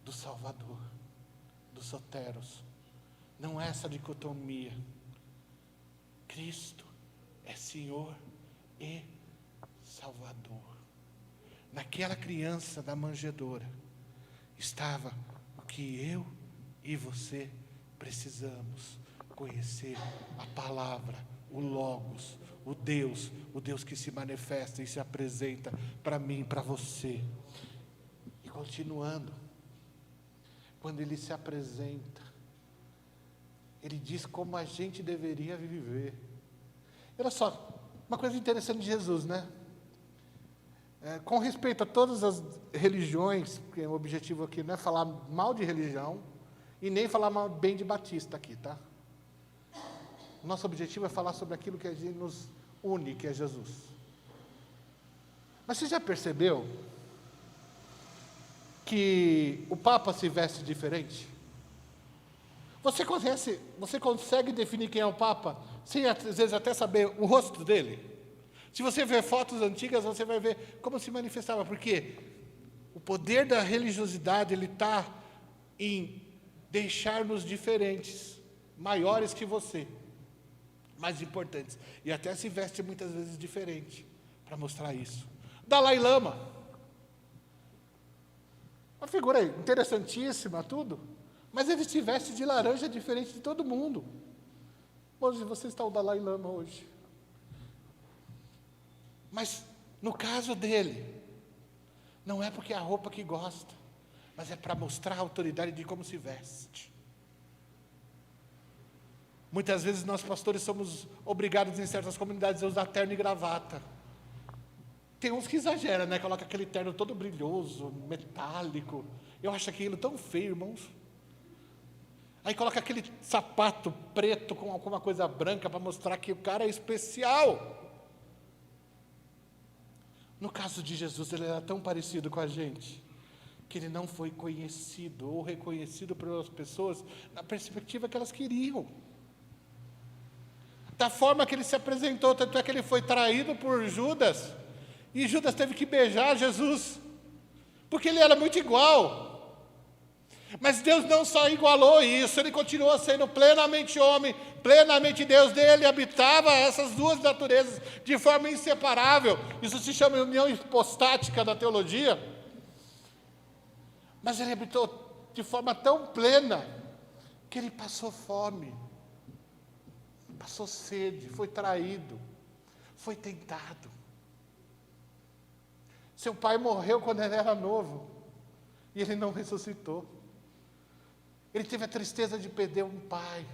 do Salvador, do Soteros. Não é essa dicotomia. Cristo é Senhor e Salvador. Naquela criança da manjedoura estava o que eu e você precisamos conhecer: a palavra, o Logos, o Deus que se manifesta e se apresenta para mim, para você. E continuando, quando ele se apresenta, ele diz como a gente deveria viver. Olha só, uma coisa interessante de Jesus, né? Com respeito a todas as religiões, porque o objetivo aqui não é falar mal de religião e nem falar mal, bem de Batista aqui, tá? Nosso objetivo é falar sobre aquilo que a gente nos une, que é Jesus. Mas você já percebeu que o Papa se veste diferente? Você consegue definir quem é o Papa, sem às vezes até saber o rosto dele? Se você ver fotos antigas, você vai ver como se manifestava, porque o poder da religiosidade, ele está em deixar-nos diferentes, maiores que você, mais importantes, e até se veste muitas vezes diferente, para mostrar isso. Dalai Lama, uma figura interessantíssima, tudo, mas ele se veste de laranja diferente de todo mundo. Hoje você está o Dalai Lama hoje. Mas no caso dele, não é porque é a roupa que gosta, mas é para mostrar a autoridade de como se veste. Muitas vezes nós pastores somos obrigados em certas comunidades a usar terno e gravata. Tem uns que exageram, né? Coloca aquele terno todo brilhoso, metálico. Eu acho aquilo tão feio, irmãos. Aí coloca aquele sapato preto com alguma coisa branca para mostrar que o cara é especial. No caso de Jesus, ele era tão parecido com a gente, que ele não foi conhecido ou reconhecido pelas pessoas na perspectiva que elas queriam. Da forma que ele se apresentou, tanto é que ele foi traído por Judas, e Judas teve que beijar Jesus, porque ele era muito igual. Mas Deus não só igualou isso, ele continuou sendo plenamente homem, plenamente Deus. Dele habitava essas duas naturezas de forma inseparável. Isso se chama união hipostática da teologia. Mas ele habitou de forma tão plena que ele passou fome. passou sede, foi traído, foi tentado. Seu pai morreu quando ele era novo e ele não ressuscitou. Ele teve a tristeza de perder um pai.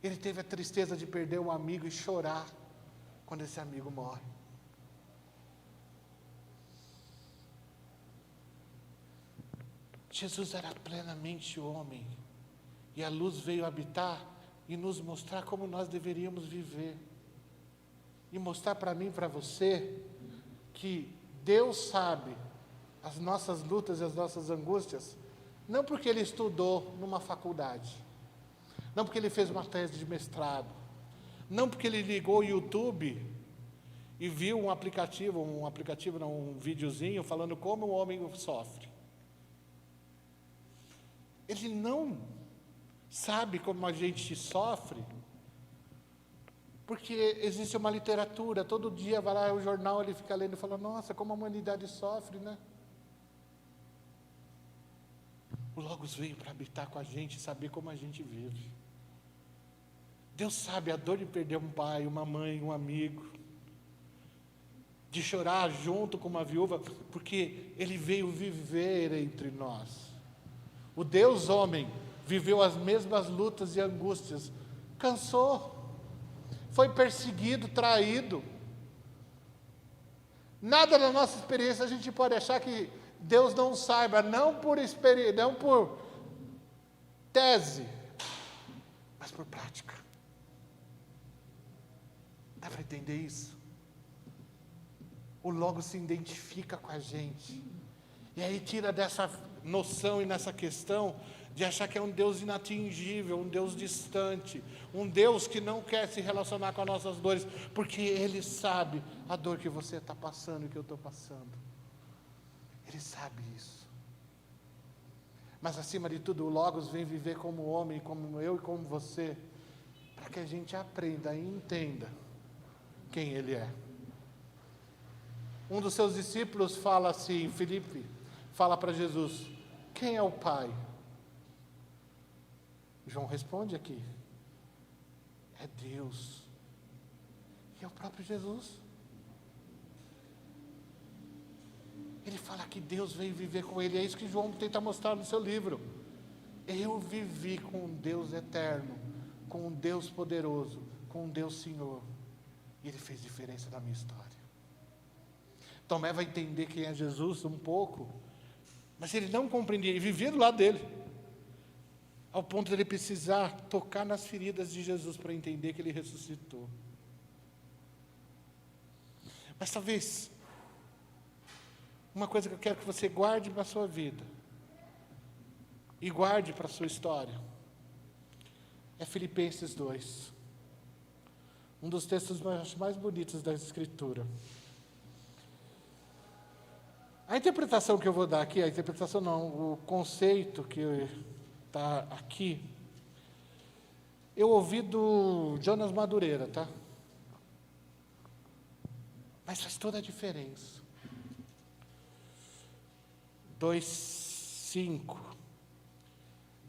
Ele teve a tristeza de perder um amigo e chorar quando esse amigo morre. Jesus era plenamente homem e a luz veio habitar e nos mostrar como nós deveríamos viver. E mostrar para mim e para você que Deus sabe as nossas lutas e as nossas angústias, não porque Ele estudou numa faculdade, não porque Ele fez uma tese de mestrado, não porque Ele ligou o YouTube e viu um videozinho falando como o homem sofre. Ele não sabe como a gente sofre, porque existe uma literatura, todo dia vai lá o jornal, ele fica lendo e fala, nossa, como a humanidade sofre, né? O Logos veio para habitar com a gente, saber como a gente vive. Deus sabe a dor de perder um pai, uma mãe, um amigo, de chorar junto com uma viúva, porque Ele veio viver entre nós. O Deus homem viveu as mesmas lutas e angústias, cansou, foi perseguido, traído. Nada na nossa experiência a gente pode achar que Deus não saiba, não por tese, mas por prática. Dá para entender isso? O Logos se identifica com a gente, e aí tira dessa noção e nessa questão de achar que é um Deus inatingível, um Deus distante, um Deus que não quer se relacionar com as nossas dores, porque Ele sabe a dor que você está passando e que eu estou passando. Ele sabe isso. Mas acima de tudo, o Logos vem viver como homem, como eu e como você, para que a gente aprenda e entenda quem Ele é. Um dos seus discípulos fala assim, Filipe, fala para Jesus, quem é o Pai? João responde aqui, é Deus, e é o próprio Jesus. Ele fala que Deus veio viver com ele, é isso que João tenta mostrar no seu livro. Eu vivi com um Deus eterno, com um Deus poderoso, com um Deus Senhor, e Ele fez diferença na minha história. Tomé vai entender quem é Jesus um pouco, mas ele não compreendia, ele vivia do lado dele, ao ponto de ele precisar tocar nas feridas de Jesus para entender que Ele ressuscitou. Mas talvez, uma coisa que eu quero que você guarde para a sua vida, e guarde para a sua história, é Filipenses 2, um dos textos mais bonitos da Escritura. A interpretação que eu vou dar aqui, a interpretação não, o conceito que está aqui, eu ouvi do Jonas Madureira, tá? Mas faz toda a diferença. 2:5.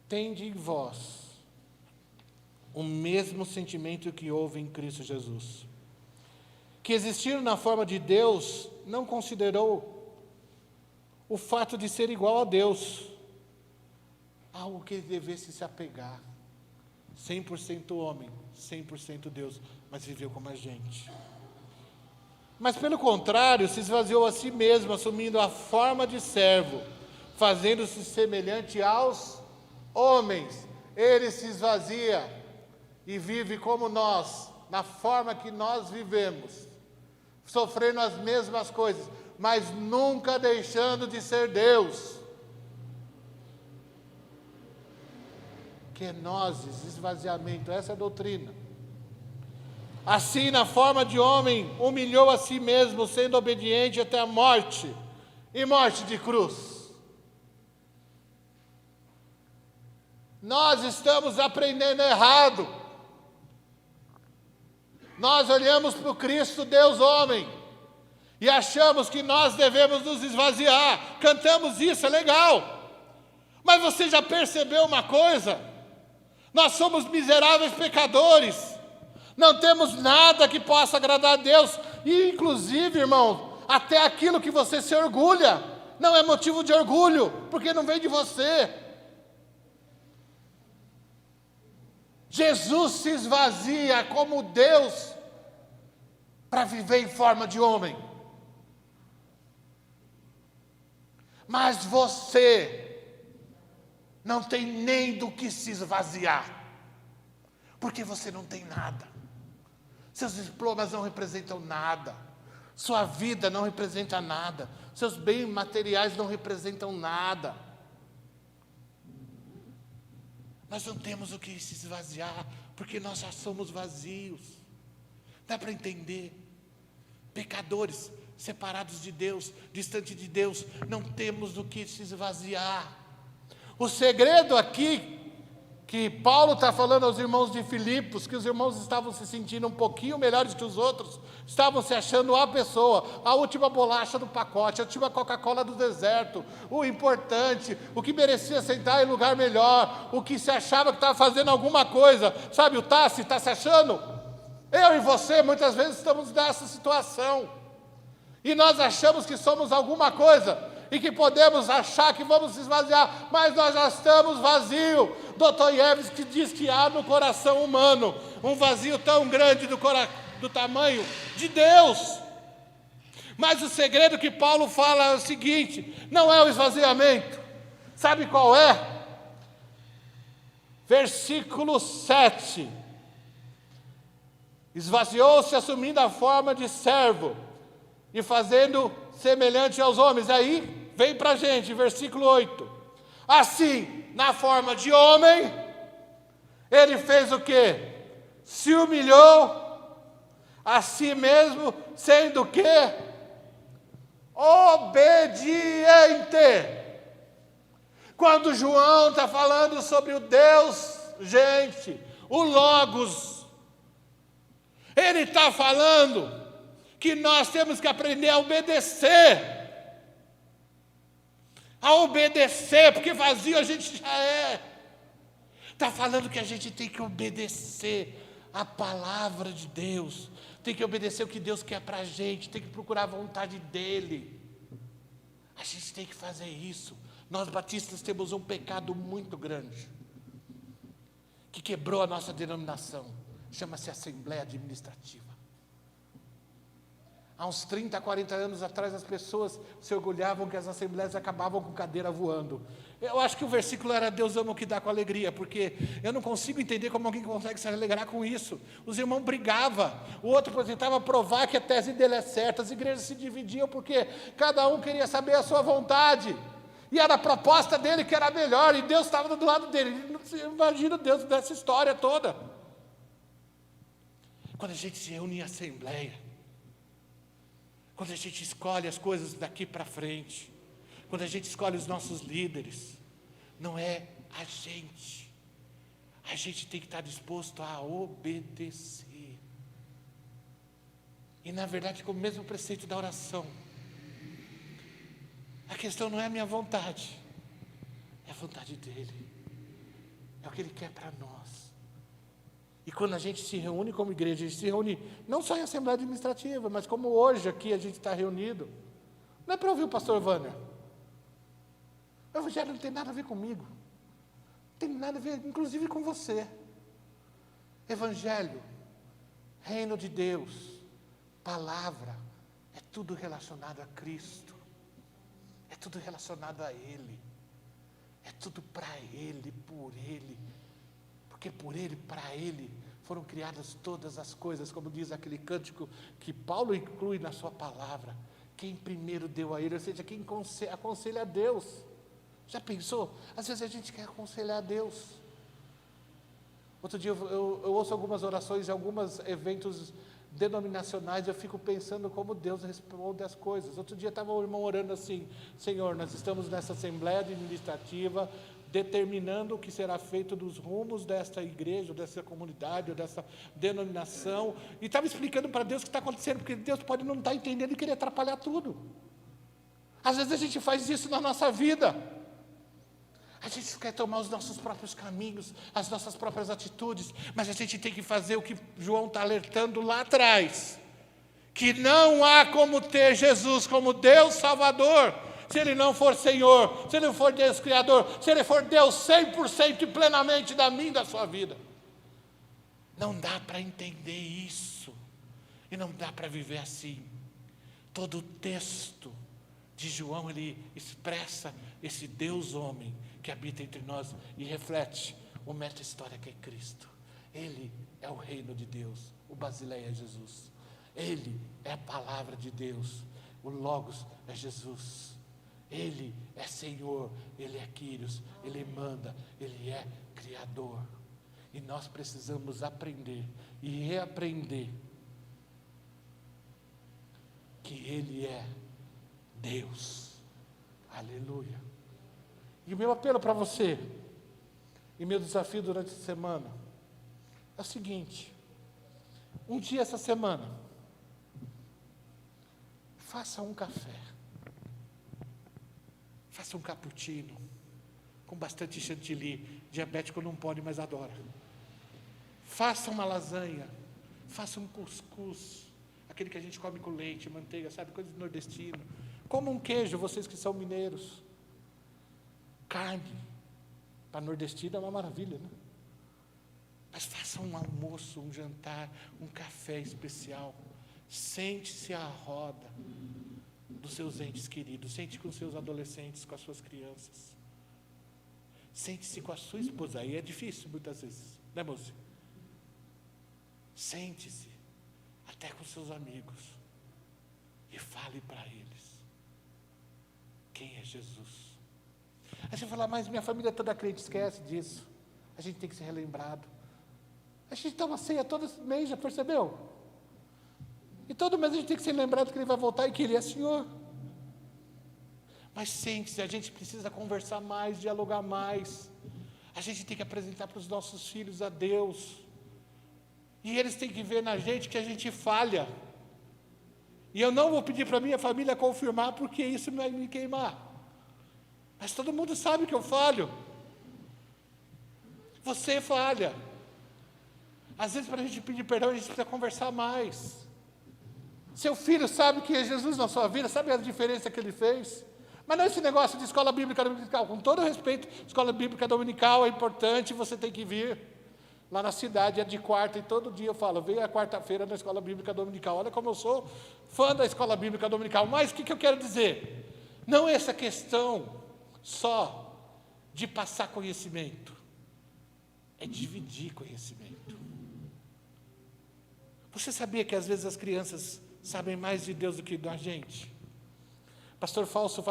Tende em vós o mesmo sentimento que houve em Cristo Jesus, que existindo na forma de Deus, não considerou o fato de ser igual a Deus algo que ele devesse se apegar. 100% homem, 100% Deus, mas viveu como a gente. Mas pelo contrário, se esvaziou a si mesmo, assumindo a forma de servo, fazendo-se semelhante aos homens. Ele se esvazia e vive como nós, na forma que nós vivemos, sofrendo as mesmas coisas, mas nunca deixando de ser Deus. Kenosis, esvaziamento, essa é a doutrina. Assim, na forma de homem, humilhou a si mesmo, sendo obediente até a morte, e morte de cruz. Nós estamos aprendendo errado. Nós olhamos para o Cristo, Deus homem, e achamos que nós devemos nos esvaziar. Cantamos isso, é legal. Mas você já percebeu uma coisa? Nós somos miseráveis pecadores. Não temos nada que possa agradar a Deus. E, inclusive, irmão, até aquilo que você se orgulha, não é motivo de orgulho, porque não vem de você. Jesus se esvazia como Deus para viver em forma de homem. Mas você não tem nem do que se esvaziar, porque você não tem nada. Seus diplomas não representam nada, sua vida não representa nada, seus bens materiais não representam nada. Nós não temos o que se esvaziar, porque nós já somos vazios. Dá para entender? Pecadores, separados de Deus, distante de Deus, não temos do que se esvaziar. O segredo aqui, que Paulo está falando aos irmãos de Filipos, que os irmãos estavam se sentindo um pouquinho melhores que os outros, estavam se achando a pessoa, a última bolacha do pacote, a última Coca-Cola do deserto, o importante, o que merecia sentar em lugar melhor, o que se achava que estava fazendo alguma coisa. Sabe o Tassi, está se achando? Eu e você muitas vezes estamos nessa situação, e nós achamos que somos alguma coisa, e que podemos achar que vamos se esvaziar, mas nós já estamos vazios. Dostoiévski diz que há no coração humano um vazio tão grande do tamanho de Deus. Mas o segredo que Paulo fala é o seguinte: não é o esvaziamento. Sabe qual é? Versículo 7. Esvaziou-se assumindo a forma de servo e fazendo semelhante aos homens. Aí vem para a gente, versículo 8. Assim, na forma de homem, ele fez o quê? Se humilhou a si mesmo, sendo o quê? Obediente. Quando João está falando sobre o Deus, gente, o Logos, ele está falando que nós temos que aprender a obedecer. A obedecer, porque vazio a gente já é. Está falando que a gente tem que obedecer a palavra de Deus, tem que obedecer o que Deus quer para a gente, tem que procurar a vontade dEle. A gente tem que fazer isso. Nós batistas temos um pecado muito grande, que quebrou a nossa denominação, chama-se Assembleia Administrativa. Há uns 30, 40 anos atrás, as pessoas se orgulhavam que as assembleias acabavam com cadeira voando. Eu acho que o versículo era Deus ama o que dá com alegria, porque eu não consigo entender como alguém consegue se alegrar com isso. Os irmãos brigavam, o outro tentava provar que a tese dele é certa, as igrejas se dividiam porque cada um queria saber a sua vontade, e era a proposta dele que era melhor, e Deus estava do lado dele. Imagina Deus dessa história toda. Quando a gente se reúne em assembleia, quando a gente escolhe as coisas daqui para frente, quando a gente escolhe os nossos líderes, não é a gente tem que estar disposto a obedecer. E na verdade, com o mesmo preceito da oração, a questão não é a minha vontade, é a vontade dEle, é o que Ele quer para nós. E quando a gente se reúne como igreja, a gente se reúne não só em Assembleia Administrativa, mas como hoje aqui a gente está reunido, não é para ouvir o pastor Vâner. O evangelho não tem nada a ver comigo, não tem nada a ver, inclusive, com você. Evangelho, reino de Deus, palavra, é tudo relacionado a Cristo, é tudo relacionado a Ele, é tudo para Ele, por Ele. Porque por Ele, para Ele, foram criadas todas as coisas, como diz aquele cântico que Paulo inclui na sua palavra. Quem primeiro deu a Ele, ou seja, quem aconselha a Deus. Já pensou? Às vezes a gente quer aconselhar a Deus. Outro dia eu ouço algumas orações de alguns eventos denominacionais, eu fico pensando como Deus responde as coisas. Outro dia estava o irmão orando assim: Senhor, nós estamos nessa Assembleia Administrativa, determinando o que será feito dos rumos desta igreja, dessa comunidade, ou dessa denominação, e estava explicando para Deus o que está acontecendo, porque Deus pode não estar entendendo e querer atrapalhar tudo. Às vezes a gente faz isso na nossa vida. A gente quer tomar os nossos próprios caminhos, as nossas próprias atitudes, mas a gente tem que fazer o que João está alertando lá atrás, que não há como ter Jesus como Deus Salvador, se Ele não for Senhor, se Ele não for Deus Criador, se Ele for Deus 100% e plenamente da minha e da sua vida. Não dá para entender isso, e não dá para viver assim. Todo o texto de João, ele expressa esse Deus homem que habita entre nós e reflete o meta-história que é Cristo. Ele é o reino de Deus, o Basileia é Jesus. Ele é a palavra de Deus, o Logos é Jesus. Ele é Senhor, Ele é Quírios, Ele manda, Ele é Criador. E nós precisamos aprender e reaprender que Ele é Deus. Aleluia. E o meu apelo para você, e meu desafio durante a semana, é o seguinte: um dia essa semana, faça um café, faça um cappuccino, com bastante chantilly, diabético não pode, mas adora. Faça uma lasanha, faça um cuscuz, aquele que a gente come com leite, manteiga, sabe, coisa de nordestino. Coma um queijo, vocês que são mineiros. Carne, para nordestino é uma maravilha, né? Mas faça um almoço, um jantar, um café especial. Sente-se à roda dos seus entes queridos, sente com seus adolescentes, com as suas crianças. Sente-se com a sua esposa, aí é difícil muitas vezes, né, moça? Sente-se até com seus amigos e fale para eles quem é Jesus. Aí você fala, mas minha família toda crente, esquece disso. A gente tem que ser relembrado. A gente toma ceia todo mês, já percebeu? E todo mês a gente tem que ser lembrado que Ele vai voltar e que Ele é Senhor. Mas sente-se, a gente precisa conversar mais, dialogar mais. A gente tem que apresentar para os nossos filhos a Deus. E eles têm que ver na gente que a gente falha. E eu não vou pedir para a minha família confirmar, porque isso vai me queimar. Mas todo mundo sabe que eu falho. Você falha. Às vezes, para a gente pedir perdão, a gente precisa conversar mais. Seu filho sabe que é Jesus na sua vida, sabe a diferença que Ele fez? Mas não esse negócio de escola bíblica dominical. Com todo respeito, escola bíblica dominical é importante, você tem que vir. Lá na cidade é de quarta, e todo dia eu falo, venha a quarta-feira na escola bíblica dominical. Olha como eu sou fã da escola bíblica dominical. Mas o que eu quero dizer? Não é essa questão só de passar conhecimento, é dividir conhecimento. Você sabia que às vezes as crianças sabem mais de Deus do que da gente? Pastor Fausto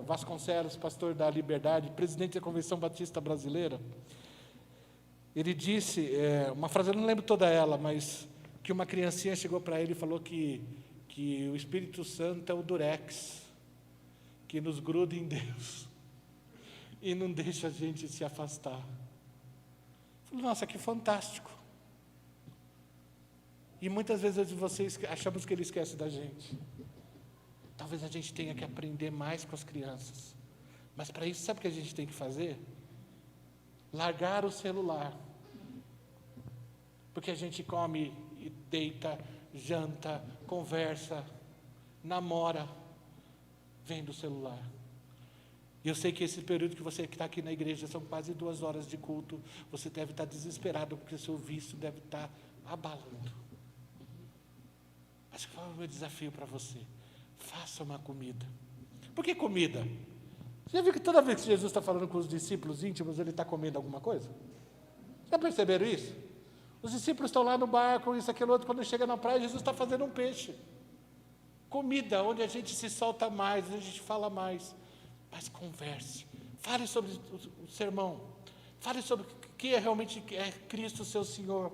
Vasconcelos, pastor da Liberdade, presidente da Convenção Batista Brasileira, ele disse, uma frase, eu não lembro toda ela, mas que uma criancinha chegou para ele e falou que o Espírito Santo é o durex, que nos gruda em Deus e não deixa a gente se afastar. Eu falei, nossa, que fantástico. E muitas vezes vocês achamos que Ele esquece da gente. Talvez a gente tenha que aprender mais com as crianças. Mas para isso, sabe o que a gente tem que fazer? Largar o celular. Porque a gente come, e deita, janta, conversa, namora, vem do celular. E eu sei que esse período que você está aqui na igreja, são quase 2 horas de culto, você deve estar desesperado, porque o seu vício deve estar abalando. Mas qual é o meu desafio para você? Faça uma comida. Por que comida? Você já viu que toda vez que Jesus está falando com os discípulos íntimos, Ele está comendo alguma coisa? Já perceberam isso? Os discípulos estão lá no barco, isso, aquilo, outro, quando chega na praia, Jesus está fazendo um peixe. Comida, onde a gente se solta mais, onde a gente fala mais. Mas converse. Fale sobre o sermão. Fale sobre o que é realmente é Cristo, seu Senhor.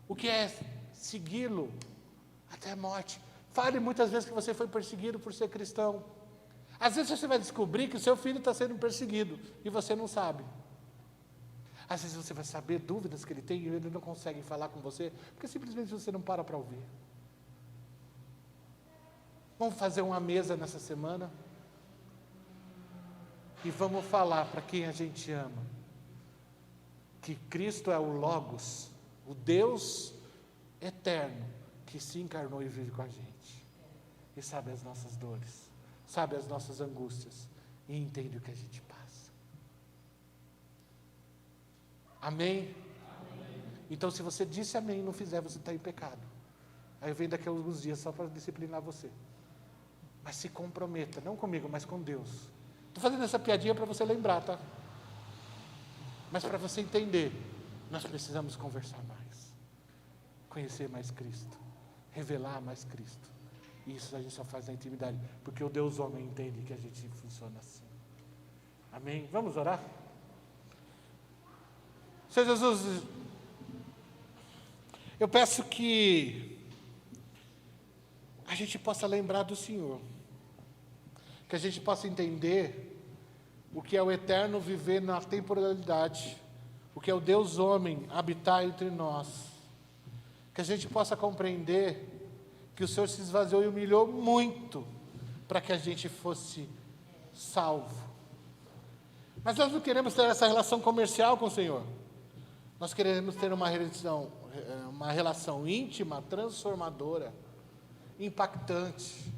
O que é segui-lo até a morte. Fale muitas vezes que você foi perseguido por ser cristão. Às vezes você vai descobrir que o seu filho está sendo perseguido e você não sabe. Às vezes você vai saber dúvidas que ele tem e ele não consegue falar com você, porque simplesmente você não para ouvir. Vamos fazer uma mesa nessa semana? e vamos falar para quem a gente ama que Cristo é o Logos, o Deus eterno que se encarnou e vive com a gente. E sabe as nossas dores, sabe as nossas angústias e entende o que a gente passa. Amém? Então, se você disse amém e não fizer, você está em pecado. Aí eu venho daqui a alguns dias só para disciplinar você. Mas se comprometa, não comigo, mas com Deus. Estou fazendo essa piadinha para você lembrar, tá? Mas para você entender, nós precisamos conversar mais, conhecer mais Cristo, revelar mais Cristo. E isso a gente só faz na intimidade, porque o Deus homem entende que a gente funciona assim. Amém? Vamos orar? Senhor Jesus, eu peço que a gente possa lembrar do Senhor, que a gente possa entender o que é o eterno viver na temporalidade, o que é o Deus homem habitar entre nós, que a gente possa compreender que o Senhor se esvaziou e humilhou muito para que a gente fosse salvo. Mas nós não queremos ter essa relação comercial com o Senhor, nós queremos ter uma relação íntima, transformadora, impactante.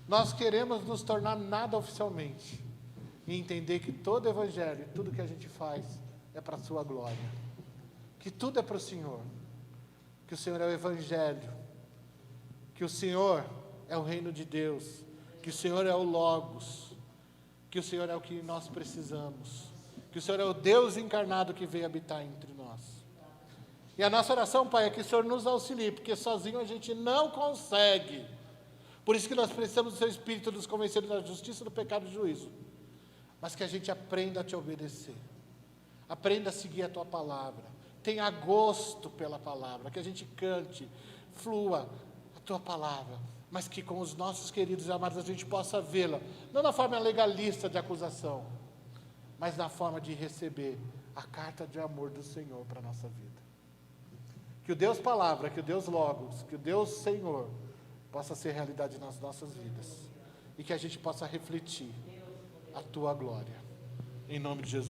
Nós queremos nos tornar nada oficialmente e entender que todo evangelho, tudo que a gente faz é para a sua glória, que tudo é para o Senhor, que o Senhor é o evangelho, que o Senhor é o reino de Deus, que o Senhor é o Logos, que o Senhor é o que nós precisamos, que o Senhor é o Deus encarnado que veio habitar entre nós. E a nossa oração, Pai, é que o Senhor nos auxilie, porque sozinho a gente não consegue. Por isso que nós precisamos do Seu Espírito nos convencer da justiça, do pecado e do juízo. Mas que a gente aprenda a Te obedecer, aprenda a seguir a Tua palavra, tenha gosto pela palavra, que a gente cante, flua a Tua palavra, mas que com os nossos queridos e amados a gente possa vê-la, não na forma legalista de acusação, mas na forma de receber a carta de amor do Senhor para a nossa vida. Que o Deus Palavra, que o Deus Logos, que o Deus Senhor possa ser realidade nas nossas vidas e que a gente possa refletir a Tua glória. Em nome de Jesus.